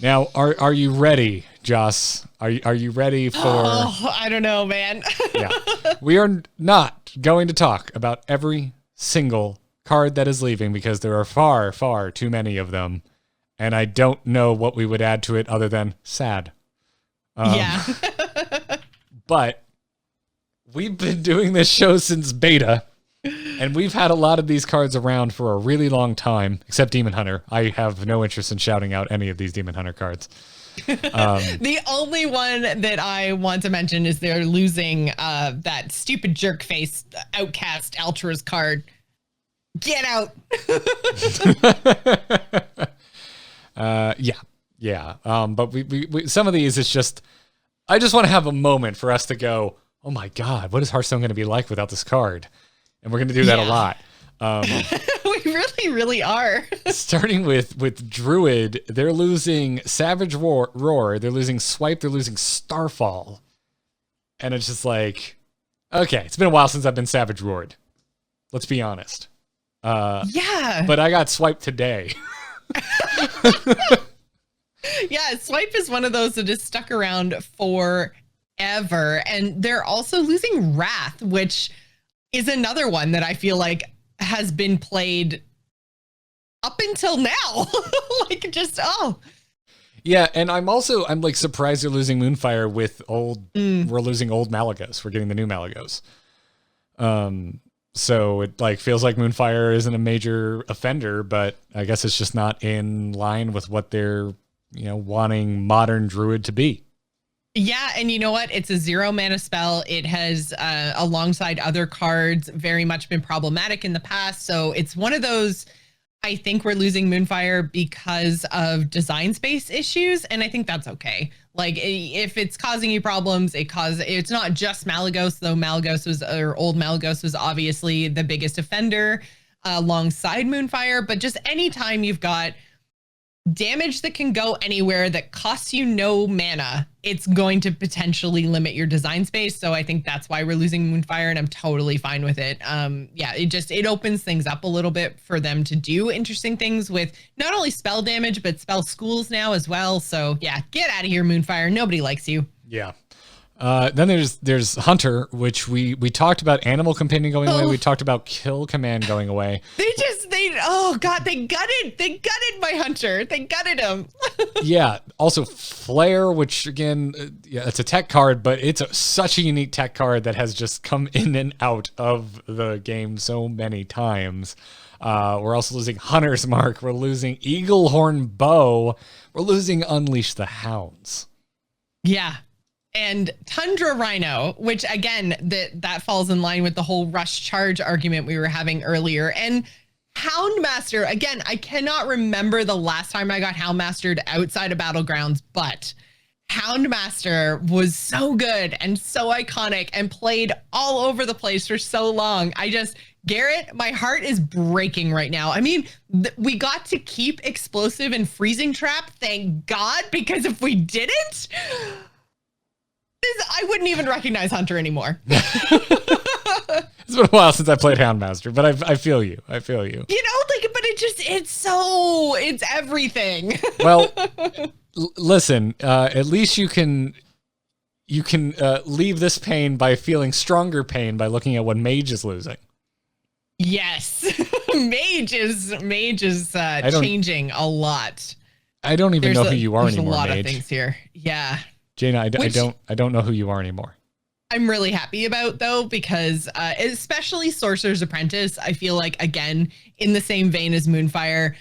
Now, are you ready, Joss? Are you ready for... Oh, I don't know, man. Yeah. We are not going to talk about every single card that is leaving because there are far, far too many of them. And I don't know what we would add to it other than sad. Yeah. But we've been doing this show since beta, and we've had a lot of these cards around for a really long time, except Demon Hunter. I have no interest in shouting out any of these Demon Hunter cards. The only one that I want to mention is they're losing that stupid jerk face Outcast Ultras card. Get out. Yeah. But we some of these, it's just, I just want to have a moment for us to go, oh my God, what is Hearthstone going to be like without this card? And we're going to do that a lot. We really, really are. Starting with Druid, they're losing Savage Roar, they're losing Swipe, they're losing Starfall. And it's just like, okay, it's been a while since I've been Savage Roared. Let's be honest. Yeah. But I got swiped today. Yeah, Swipe is one of those that is stuck around forever. And they're also losing Wrath, which is another one that I feel like has been played up until now. Like, just, oh. Yeah, and I'm like surprised they're losing Moonfire with we're losing old Malagos. We're getting the new Malagos. So it like feels like Moonfire isn't a major offender, but I guess it's just not in line with what they're, wanting modern Druid to be. Yeah, and you know what? It's a 0 mana spell. It has, alongside other cards, very much been problematic in the past. So it's one of those, I think we're losing Moonfire because of design space issues, and I think that's okay. Like, if it's causing you problems, it's not just Malagos, though old Malagos was obviously the biggest offender alongside Moonfire, but just anytime you've got damage that can go anywhere that costs you no mana, it's going to potentially limit your design space. So I think that's why we're losing Moonfire, and I'm totally fine with it. It opens things up a little bit for them to do interesting things with not only spell damage, but spell schools now as well. So yeah, get out of here, Moonfire. Nobody likes you. Yeah. Then there's Hunter, which we talked about Animal Companion going away. We talked about Kill Command going away. They gutted my Hunter. They gutted him. Yeah. Also Flare, which again, it's a tech card, but it's such a unique tech card that has just come in and out of the game so many times. We're also losing Hunter's Mark. We're losing Eaglehorn Bow. We're losing Unleash the Hounds. Yeah. And Tundra Rhino, which again, that falls in line with the whole rush charge argument we were having earlier. And Houndmaster, again, I cannot remember the last time I got Houndmastered outside of Battlegrounds, but Houndmaster was so good and so iconic and played all over the place for so long. Garrett, my heart is breaking right now. I mean, we got to keep Explosive and Freezing Trap, thank God, because if we didn't, I wouldn't even recognize Hunter anymore. It's been a while since I played Houndmaster, but I feel you. But it's everything. Well, listen, at least you can leave this pain by feeling stronger pain by looking at what Mage is losing. Yes. Mage is changing a lot. I don't even know who you are anymore, There's a lot Mage. of things here. Yeah. Jaina, I don't know who you are anymore. I'm really happy about, though, because especially Sorcerer's Apprentice, I feel like, again, in the same vein as Moonfire,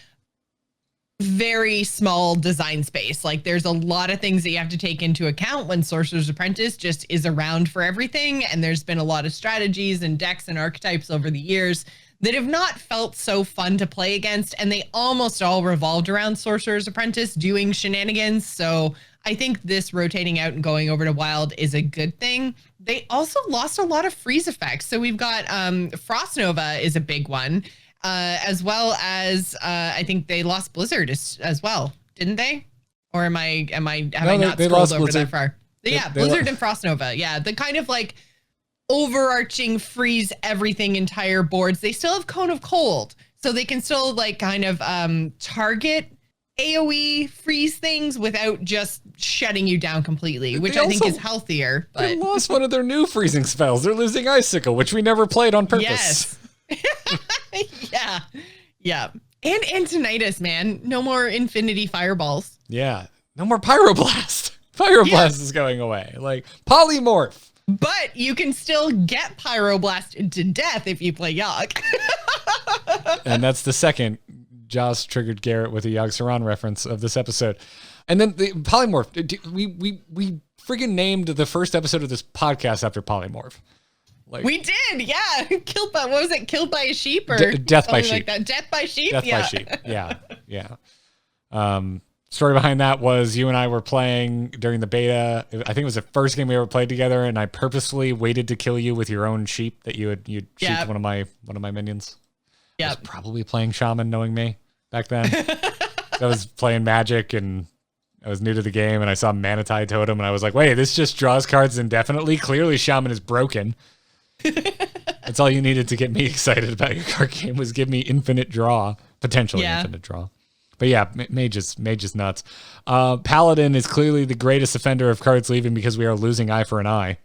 very small design space. Like, there's a lot of things that you have to take into account when Sorcerer's Apprentice just is around for everything. And there's been a lot of strategies and decks and archetypes over the years that have not felt so fun to play against. And they almost all revolved around Sorcerer's Apprentice doing shenanigans. So I think this rotating out and going over to Wild is a good thing. They also lost a lot of freeze effects. So we've got Frost Nova is a big one, as well as I think they lost Blizzard as well, didn't they? Or have I not scrolled over that far? Yeah, Blizzard and Frost Nova. Yeah, the kind of like overarching freeze everything entire boards. They still have Cone of Cold, so they can still like kind of target AoE freeze things without just shutting you down completely, which They I think also- is healthier. They But lost one of their new freezing spells. They're losing Icicle, which we never played on purpose. yes. Yeah. Yeah. And Antonitis, man. No more infinity fireballs. Yeah. No more Pyroblast. Pyroblast is going away. Like, Polymorph. But you can still get Pyroblast to death if you play Yogg. And that's the second Joss triggered Garrett with a Yogg Saron reference of this episode. And then the Polymorph. We friggin' named the first episode of this podcast after Polymorph. Like, We did, yeah. Killed by, what was it? Killed by a sheep or Death by something sheep. like that? Death by sheep. Death yeah. by sheep. Yeah, yeah. Story behind that was you and I were playing during the beta. I think it was the first game we ever played together, and I purposely waited to kill you with your own sheep that you'd sheeped one of my minions. Yeah. I was probably playing Shaman, knowing me back then. I was playing Magic, and I was new to the game, and I saw Manatee Totem, and I was like, wait, this just draws cards indefinitely? Clearly Shaman is broken. That's all you needed to get me excited about your card game, was give me infinite draw, potentially infinite draw. But yeah, Mage is nuts. Paladin is clearly the greatest offender of cards leaving because we are losing eye for an eye.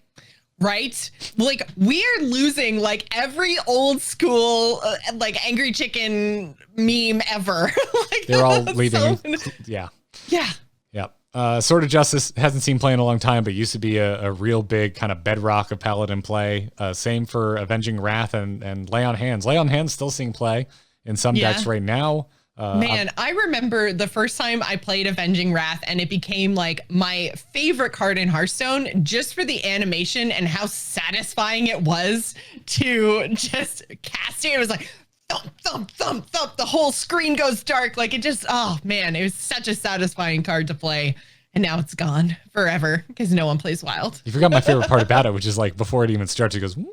Right? Like, we are losing like every old school like Angry Chicken meme ever. Like, They're all leaving. Yeah. Sword of Justice hasn't seen play in a long time, but used to be a real big kind of bedrock of Paladin play. Same for Avenging Wrath and Lay on Hands. Lay on Hands still seeing play in some decks right now. Man, I remember the first time I played Avenging Wrath, and it became like my favorite card in Hearthstone just for the animation and how satisfying it was to just cast it. It was like thump, thump, thump, thump. The whole screen goes dark. Like, it just, oh man, it was such a satisfying card to play. And now it's gone forever because no one plays Wild. You forgot my favorite part about it, which is like before it even starts, it goes, wing.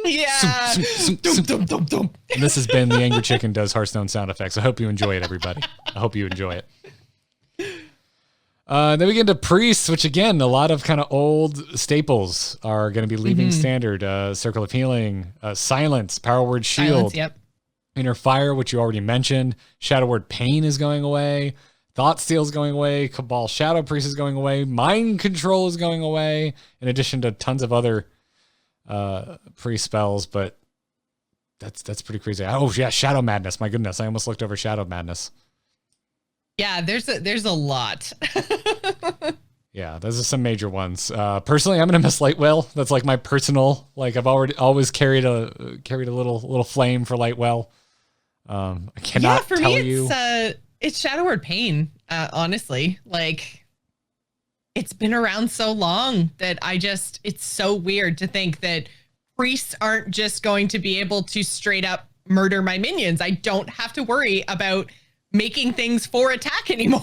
Yeah. Dum, dum, dum. And this has been the Angry Chicken Does Hearthstone sound effects. I hope you enjoy it, everybody. I hope you enjoy it. Then we get into Priests, which again, a lot of kind of old staples are going to be leaving standard. Circle of Healing, Silence, Power Word Shield, Inner Fire, which you already mentioned. Shadow Word Pain is going away. Thought Steal is going away. Cabal Shadow Priest is going away. Mind Control is going away, in addition to tons of other priest spells, but that's pretty crazy. Oh yeah, Shadow Madness. My goodness, I almost looked over Shadow Madness. Yeah, there's a lot. Yeah, those are some major ones. Personally, I'm gonna miss Lightwell. That's like my personal, like I've always carried a little flame for Lightwell. I cannot tell you. It's Shadow Word Pain, honestly. Like, it's been around so long that it's so weird to think that priests aren't just going to be able to straight up murder my minions. I don't have to worry about making things for attack anymore.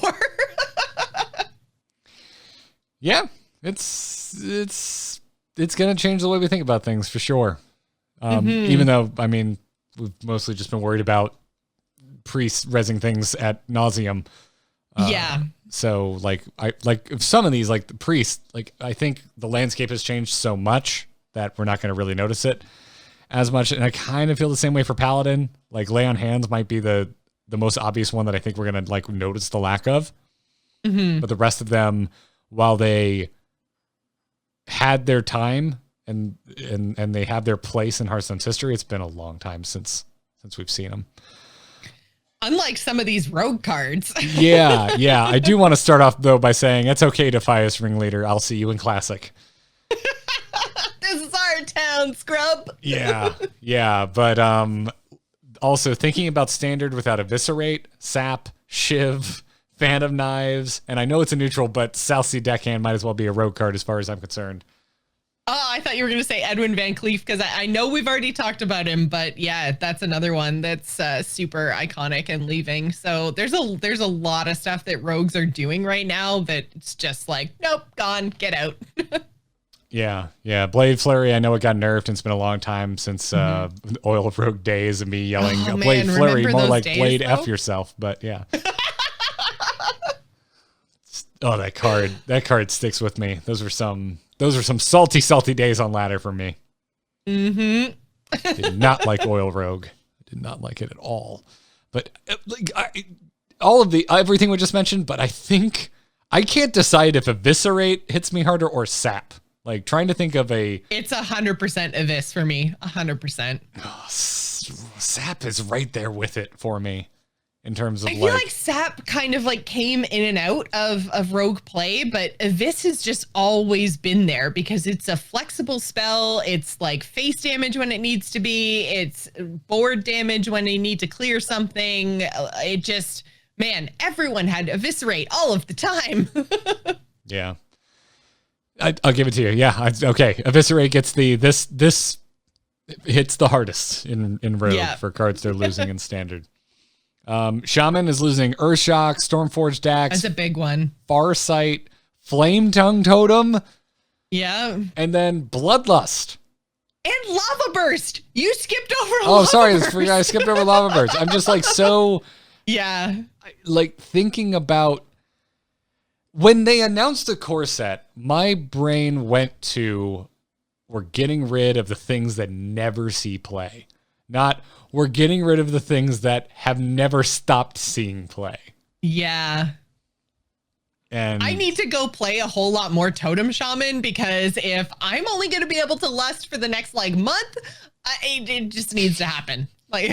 Yeah, it's gonna change the way we think about things for sure. Even though, I mean, we've mostly just been worried about priests rezzing things at nauseum. Yeah. So like some of these, like the priest, like I think the landscape has changed so much that we're not going to really notice it as much. And I kind of feel the same way for Paladin. Like Lay on Hands might be the most obvious one that I think we're going to like notice the lack of. But the rest of them, while they had their time and they have their place in Hearthstone's history, it's been a long time since we've seen them. Unlike some of these rogue cards. Yeah. I do want to start off, though, by saying it's okay to Fias Ringleader. I'll see you in Classic. This is our town, scrub. Yeah. But also thinking about Standard without Eviscerate, Sap, Shiv, Fan of Knives, and I know it's a neutral, but South Sea Deckhand might as well be a rogue card as far as I'm concerned. Oh, I thought you were going to say Edwin Van Cleef, because I know we've already talked about him, but yeah, that's another one that's super iconic and leaving. So there's a lot of stuff that rogues are doing right now that it's just like, nope, gone, get out. Yeah. Blade Flurry, I know it got nerfed, and it's been a long time since Oil of Rogue days and me yelling Blade Flurry, more like days, Blade though? F yourself, but yeah. Oh, that card sticks with me. Those were some salty days on ladder for me. Did not like Oil Rogue. Did not like it at all. But all of everything we just mentioned, but I think I can't decide if Eviscerate hits me harder or Sap. Like trying to think of It's 100% Evis for me. 100%. Oh, Sap is right there with it for me in terms of I feel like Sap kind of like came in and out of rogue play, but Evis has just always been there because it's a flexible spell. It's like face damage when it needs to be. It's board damage when they need to clear something. It just, man, everyone had Eviscerate all of the time. Yeah. I'll give it to you. Yeah. Okay. Eviscerate gets this hits the hardest in Rogue for cards they're losing in Standard. Shaman is losing Earthshock, Stormforged Dax. That's a big one. Farsight, Flame Tongue Totem. Yeah. And then Bloodlust. And Lava Burst. You skipped over Lava Burst. I skipped over Lava Burst. I'm just like so... Yeah. Like thinking about... When they announced the core set, my brain went to, we're getting rid of the things that never see play. Not, we're getting rid of the things that have never stopped seeing play. Yeah. And I need to go play a whole lot more Totem Shaman because if I'm only going to be able to lust for the next like month, it just needs to happen. Like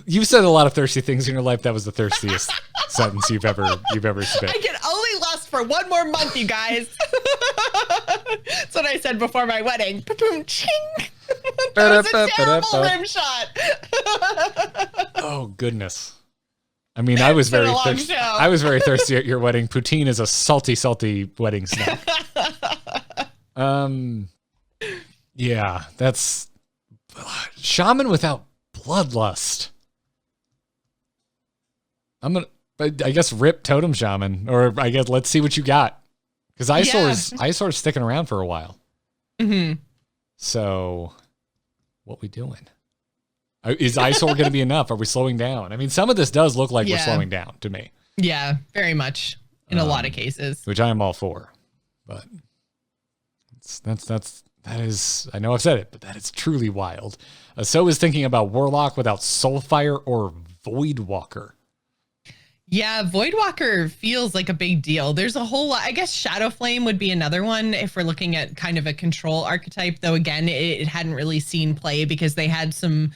you said a lot of thirsty things in your life. That was the thirstiest sentence you've ever spit. I can only lust for one more month, you guys. That's what I said before my wedding. Ching. That was a terrible rim shot. Oh goodness. I mean, I was very thirsty. I was very thirsty at your wedding. Poutine is a salty, salty wedding snack. Yeah, that's Shaman without Bloodlust. I guess rip Totem Shaman, or I guess let's see what you got, because Isor's sticking around for a while. Mm-hmm. So, what we doing? Is Isor going to be enough? Are we slowing down? I mean, some of this does look like we're slowing down to me. Yeah, very much in a lot of cases, which I am all for. But that is, I know I've said it, but that is truly wild. So is thinking about Warlock without Soulfire or Voidwalker. Yeah, Voidwalker feels like a big deal. There's a whole lot. I guess Shadowflame would be another one if we're looking at kind of a control archetype, though again, it hadn't really seen play because they had some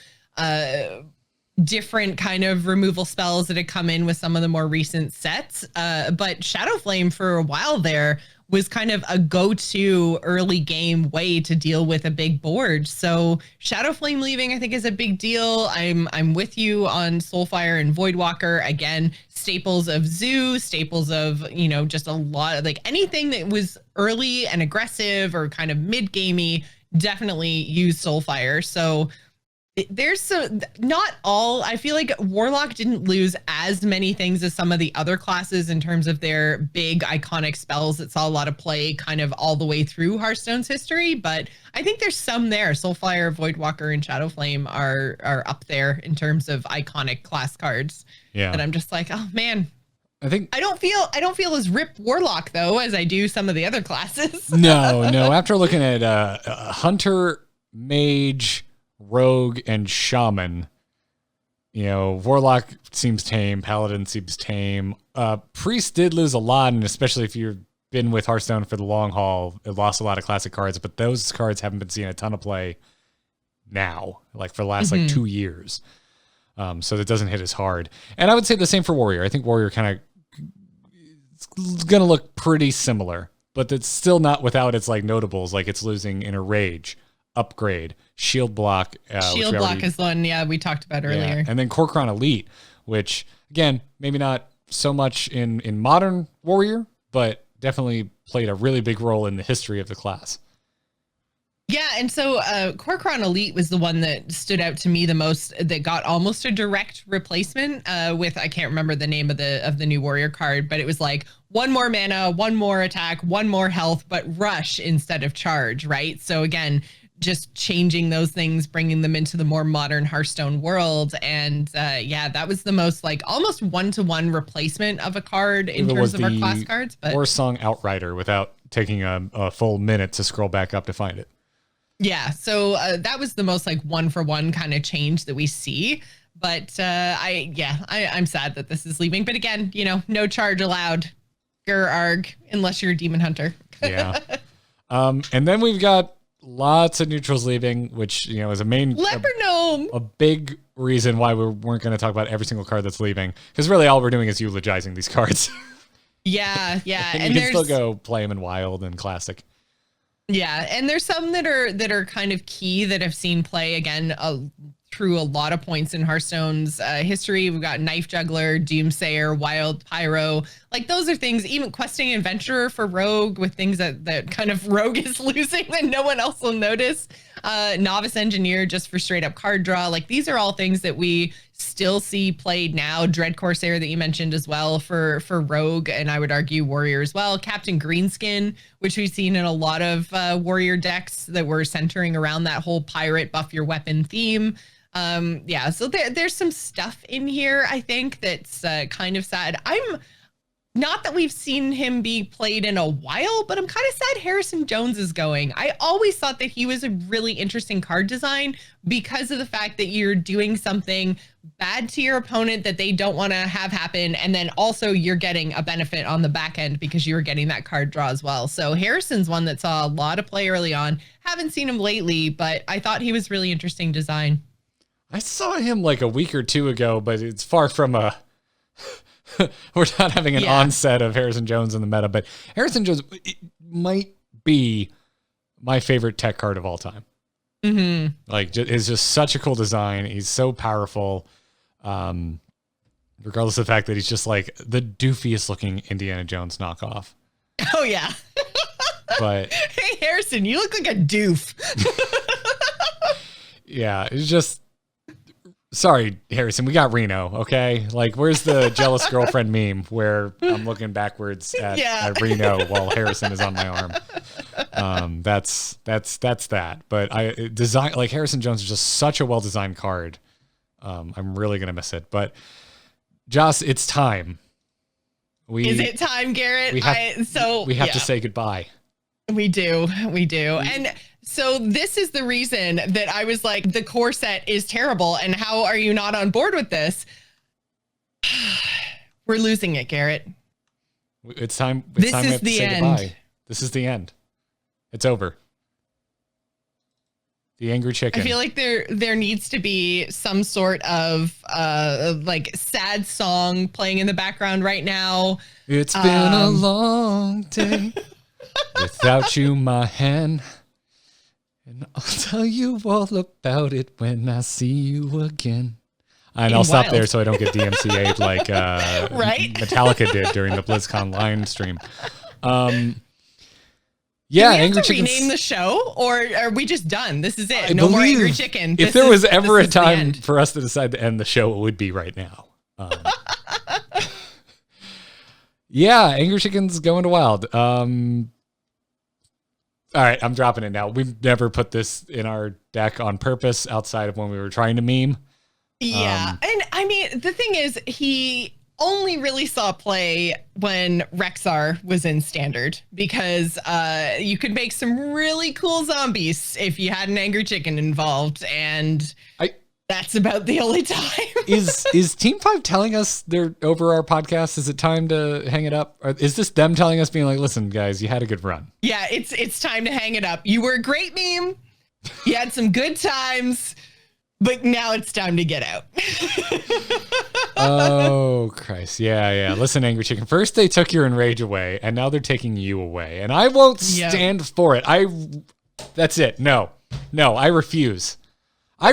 different kind of removal spells that had come in with some of the more recent sets. But Shadowflame for a while there was kind of a go-to early game way to deal with a big board. So Shadowflame leaving, I think, is a big deal. I'm with you on Soulfire and Voidwalker. Again, staples of Zoo, staples of, just a lot of like anything that was early and aggressive or kind of mid-gamey, definitely use Soulfire. So there's not all. I feel like Warlock didn't lose as many things as some of the other classes in terms of their big iconic spells that saw a lot of play kind of all the way through Hearthstone's history. But I think there's some there. Soulfire, Voidwalker, and Shadowflame are up there in terms of iconic class cards. Yeah. But I'm just like, oh man. I don't feel as rip Warlock though as I do some of the other classes. No. After looking at Hunter, Mage, Rogue, and Shaman, Warlock seems tame, Paladin seems tame. Priest did lose a lot, and especially if you've been with Hearthstone for the long haul, it lost a lot of classic cards, but those cards haven't been seeing a ton of play now, like for the last 2 years. So that doesn't hit as hard. And I would say the same for Warrior. I think Warrior kind of is going to look pretty similar, but it's still not without its like notables, like it's losing Inner Rage, Upgrade, Shield Block. Shield Block is the one, we talked about earlier. Yeah. And then Kor'kron Elite, which, again, maybe not so much in modern Warrior, but definitely played a really big role in the history of the class. Yeah, and so Kor'kron Elite was the one that stood out to me the most, that got almost a direct replacement with, I can't remember the name of the new Warrior card, but it was like 1 more mana, 1 more attack, 1 more health, but rush instead of charge, right? So again, just changing those things, bringing them into the more modern Hearthstone world. And that was the most like almost 1-to-1 replacement of a card in terms of our class cards. But War Song Outrider without taking a full minute to scroll back up to find it. Yeah, so that was the most like 1-for-1 kind of change that we see. But I'm sad that this is leaving. But again, no charge allowed. Arg, unless you're a demon hunter. Yeah. And then we've got lots of neutrals leaving, which is Leper Gnome. A big reason why we weren't going to talk about every single card that's leaving, because really all we're doing is eulogizing these cards. Yeah. and you can still go play them in Wild and Classic. Yeah, and there's some that are kind of key that have seen play again through a lot of points in Hearthstone's history. We've got Knife Juggler, Doomsayer, Wild Pyro. Like those are things, even Questing Adventurer for Rogue, with things that kind of Rogue is losing that no one else will notice. Novice Engineer just for straight up card draw. Like these are all things that we still see played now. Dread Corsair that you mentioned as well for Rogue, and I would argue Warrior as well. Captain Greenskin, which we've seen in a lot of Warrior decks that were centering around that whole pirate buff your weapon theme. So there's some stuff in here, I think, that's kind of sad. I'm not that we've seen him be played in a while, but I'm kind of sad Harrison Jones is going. I always thought that he was a really interesting card design because of the fact that you're doing something bad to your opponent that they don't want to have happen. And then also you're getting a benefit on the back end because you were getting that card draw as well. So Harrison's one that saw a lot of play early on. Haven't seen him lately, but I thought he was really interesting design. I saw him like a week or two ago, but it's far from a... We're not having an onset of Harrison Jones in the meta, but Harrison Jones might be my favorite tech card of all time. Mm-hmm. Like, it's just such a cool design. He's so powerful, regardless of the fact that he's just like the doofiest looking Indiana Jones knockoff. Oh, yeah. But hey, Harrison, you look like a doof. Yeah, it's just... Sorry, Harrison, we got Reno, okay? Like, where's the jealous girlfriend meme where I'm looking backwards at Reno while Harrison is on my arm? That's that. But Harrison Jones is just such a well-designed card. I'm really going to miss it. But, Joss, it's time. Is it time, Garrett? We have to say goodbye. We do. And so this is the reason that I was like, the core set is terrible. And how are you not on board with this? We're losing it, Garrett. It's time. This is the end. Goodbye. This is the end. It's over. The angry chicken. I feel like there needs to be some sort of like sad song playing in the background right now. It's been a long day without you, my hen. And I'll tell you all about it when I see you again. And I'll stop there so I don't get DMCA'd like right? Metallica did during the BlizzCon line stream. Yeah, Angry Chicken. Rename the show, or are we just done? This is it. No more Angry Chicken. If there was ever a time for us to decide to end the show, it would be right now. Yeah, Angry Chicken's going to Wild. All right, I'm dropping it now. We've never put this in our deck on purpose outside of when we were trying to meme. Yeah, and I mean, the thing is, he only really saw play when Rexar was in Standard, because you could make some really cool zombies if you had an Angry Chicken involved, and that's about the only time. Is Team 5 telling us they're over our podcast? Is it time to hang it up? Or is this them telling us, being like, listen, guys, you had a good run? Yeah, it's time to hang it up. You were a great meme. You had some good times. But now it's time to get out. Oh, Christ. Yeah. Listen, Angry Chicken. First they took your enrage away, and now they're taking you away. And I won't stand for it. That's it. No, I refuse. I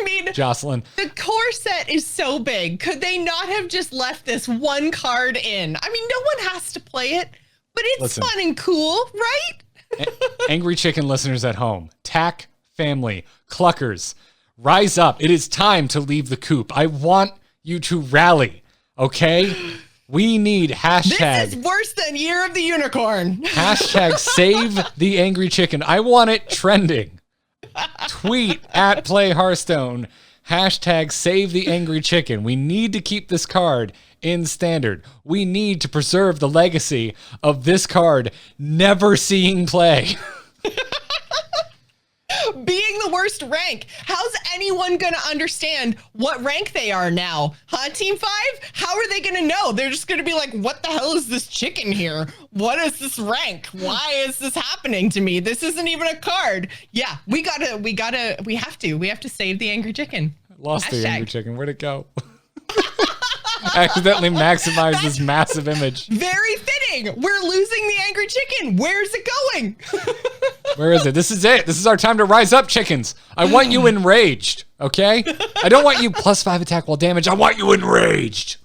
mean, Jocelyn. The core set is so big. Could they not have just left this one card in? I mean, no one has to play it, but it's fun and cool, right? Angry Chicken listeners at home, Tack family, Cluckers, rise up. It is time to leave the coop. I want you to rally, okay? We need hashtag. This is worse than Year of the Unicorn. Hashtag save the Angry Chicken. I want it trending. Tweet at Play Hearthstone. Hashtag save the Angry Chicken. We need to keep this card in Standard. We need to preserve the legacy of this card never seeing play. Being the worst rank. How's anyone going to understand what rank they are now? Huh, Team 5? How are they going to know? They're just going to be like, what the hell is this chicken here? What is this rank? Why is this happening to me? This isn't even a card. Yeah, we have to save the angry chicken. Lost the angry chicken. Where'd it go? Accidentally maximized this massive image. Very fitting. We're losing the angry chicken. Where's it going? Where is it? This is it. This is our time to rise up, chickens. I want you enraged, okay? I don't want you +5 attack while damage. I want you enraged.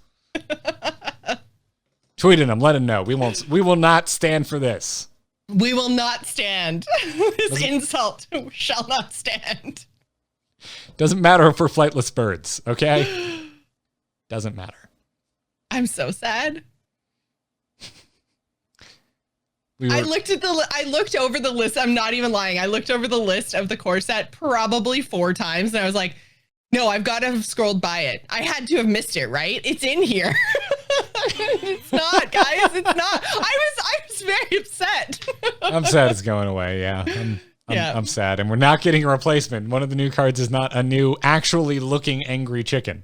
Tweeting them, let him know. We will not stand for this. We will not stand. This insult shall not stand. Doesn't matter if we're flightless birds, okay? Doesn't matter. I'm so sad. I looked over the list. I'm not even lying. I looked over the list of the core set probably 4 times, and I was like, no, I've got to have scrolled by it. I had to have missed it, right? It's in here. It's not, guys. It's not. I was very upset. I'm sad it's going away. Yeah. I'm sad. And we're not getting a replacement. One of the new cards is not a new, actually looking angry chicken.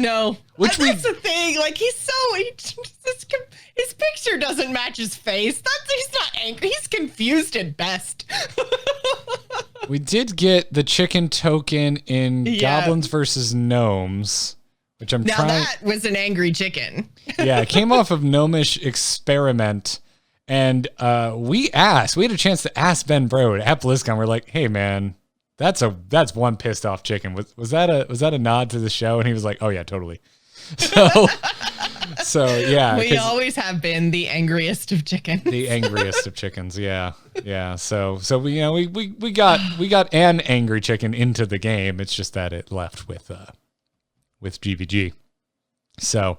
No, that's the thing. Like, his picture doesn't match his face. He's not angry. He's confused at best. We did get the chicken token in Goblins versus Gnomes, which I'm trying. Now that was an angry chicken. Yeah, it came off of Gnomish Experiment, and we had a chance to ask Ben Brode at BlizzCon. We're like, hey man, that's one pissed off chicken. Was that a nod to the show? And he was like, oh yeah, totally. So yeah, we always have been the angriest of chickens. The angriest of chickens, yeah. So we got an angry chicken into the game. It's just that it left with GVG. So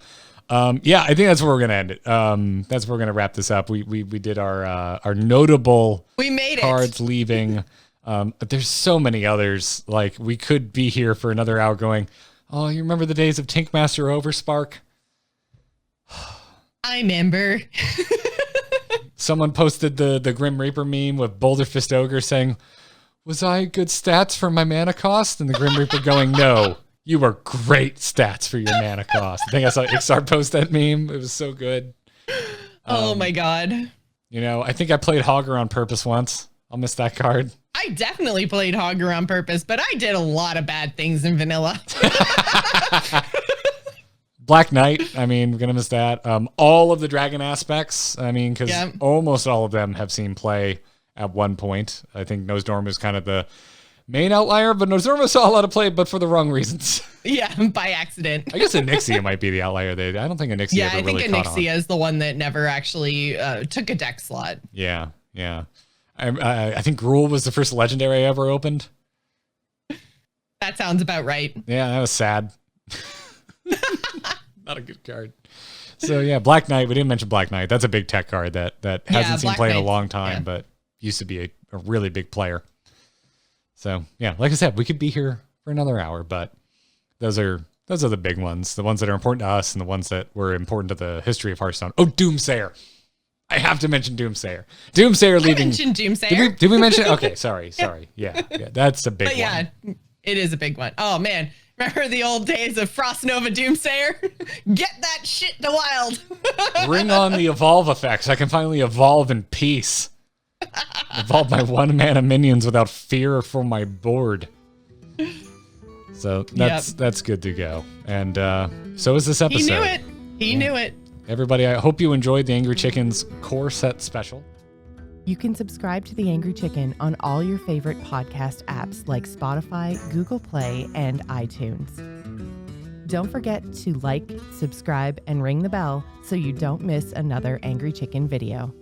I think that's where we're gonna end it. That's where we're gonna wrap this up. We did our notable cards leaving. But there's so many others. Like, we could be here for another hour going, oh, you remember the days of Tinkmaster Overspark? I remember. Someone posted the Grim Reaper meme with Boulder Fist Ogre saying, was I good stats for my mana cost? And the Grim Reaper going, no, you were great stats for your mana cost. I think I saw Ixar post that meme. It was so good. Oh my God. I think I played Hogger on purpose once. I'll miss that card. I definitely played Hogger on purpose, but I did a lot of bad things in vanilla. Black Knight, we're gonna miss that. All of the dragon aspects, because almost all of them have seen play at one point. I think Nosdorm is kind of the main outlier, but Nosdorm saw a lot of play, but for the wrong reasons. Yeah, by accident. I guess Onyxia might be the outlier there. I don't think Onyxia ever really caught on. I think Onyxia is the one that never actually took a deck slot. Yeah. I think Gruul was the first legendary I ever opened. That sounds about right. Yeah, that was sad. Not a good card. So yeah, Black Knight. We didn't mention Black Knight. That's a big tech card that hasn't seen play in a long time, but used to be a really big player. So yeah, like I said, we could be here for another hour, but those are the big ones, the ones that are important to us, and the ones that were important to the history of Hearthstone. Oh, Doomsayer. I have to mention Doomsayer. Doomsayer leaving. I mentioned Doomsayer. Did we mention? Okay, sorry. Yeah, that's a big one. Yeah, it is a big one. Oh man, remember the old days of Frost Nova Doomsayer? Get that shit to wild. Bring on the evolve effects. I can finally evolve in peace. Evolve my 1-mana minions without fear for my board. So that's good to go. And so is this episode. He knew it. He knew it. Everybody, I hope you enjoyed the Angry Chickens core set special. You can subscribe to The Angry Chicken on all your favorite podcast apps like Spotify, Google Play, and iTunes. Don't forget to like, subscribe, and ring the bell so you don't miss another Angry Chicken video.